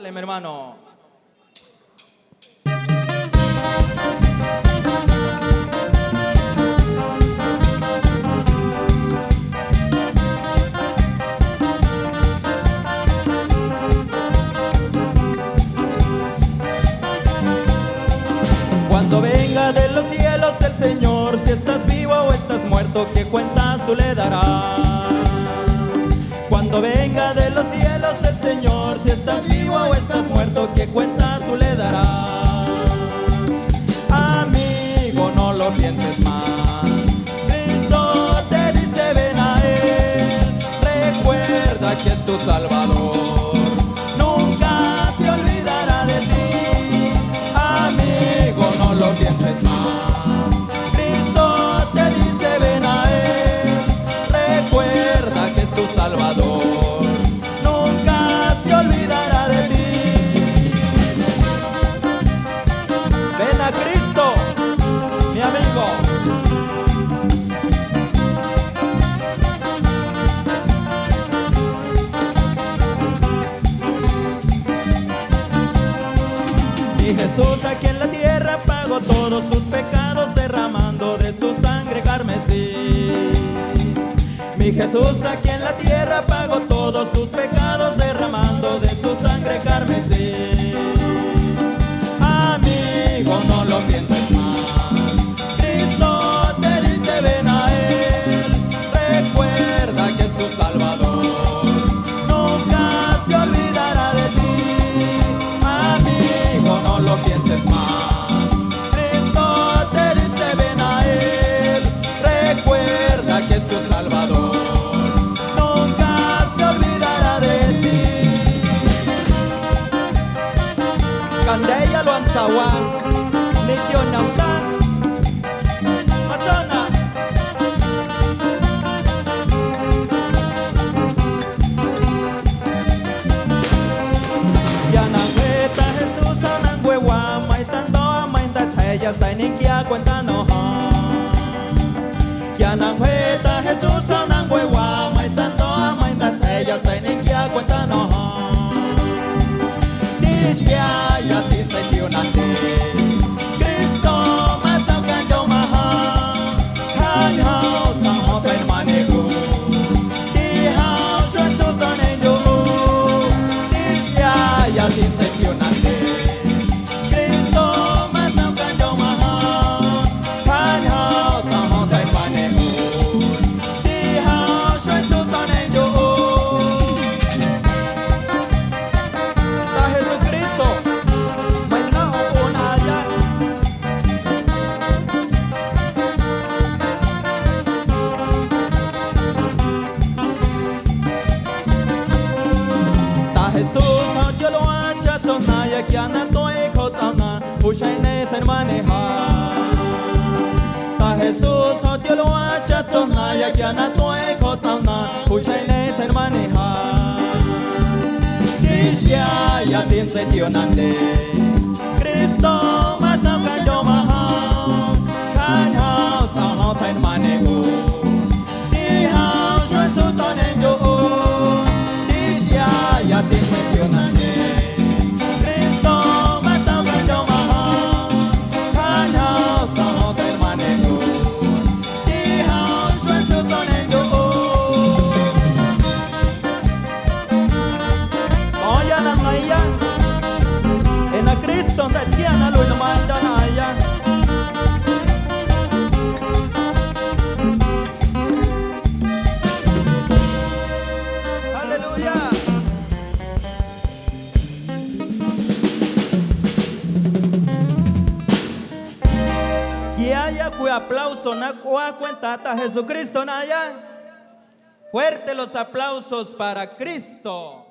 Dale, mi hermano. Cuando venga de los cielos el Señor, si estás vivo o estás muerto, ¿qué cuentas tú le darás? Cuando venga de los cielos el Señor, si estás vivo o estás muerto, ¿qué cuenta tú le darás? Amigo, no lo pienses más. Cristo te dice ven a Él. Recuerda que es tu Salvador. Nunca se olvidará de ti. Amigo, no lo pienses más. Cristo te dice ven a Él. Recuerda que es tu Salvador. Y Jesús aquí en la tierra pagó todos tus pecados derramando de su sangre carmesí. Mi Jesús aquí en la tierra pagó todos tus pecados derramando de su sangre carmesí. Amigo, no lo pienses más. Cristo te dice ven a Él. Recuerda que es tu Salvador. Nunca se olvidará de ti. Amigo, no lo pienses más. Cristo te dice ven a Él. Recuerda que es tu Salvador. Nunca se olvidará de ti. Candeya lo anzawa, Nikyo nauta, Machona. Ya na cuenta Jesús anang huewa, mai tanto mai ta ya sai ni kia cuenta no ha. Ya na cuenta Jesús anang huewa, mai tanto mai ta ya sai ni kia cuenta no ha. Ya tin sai tiêu nante Cristo ma sao can do ma ha han hao ta ho pen ma ne go ti hao chuan tu ta ne do ti ya tin sai tiêu nante Cristo ma sao can do ma ha han hao ta ho pen ma ne go ti hao chuan tu ta ne do. Ta Jesucristo Jesús yo lo hacha sona ya que ana toi ko tsana pushai ne tan mane ha. Ta Jesús yo lo hacha sona ya que ana toi ko tsana pushai ne tan mane ha. Ya tin se tio nande Cristo ma sa ka yo ma ha kan ha sa ha tan mane go ti ha shuen su ta ne yo ya tin se tio nande Cristo ma sa ka yo ma ha kan ha sa ha tan mane go ti ha shuen su ta ne yo. Oya na maya en a Cristo da tiana lo no manda na ya. Aleluya. Que haya cuyo aplauso na cuenta hasta Jesucristo na ya. Fuerte los aplausos para Cristo.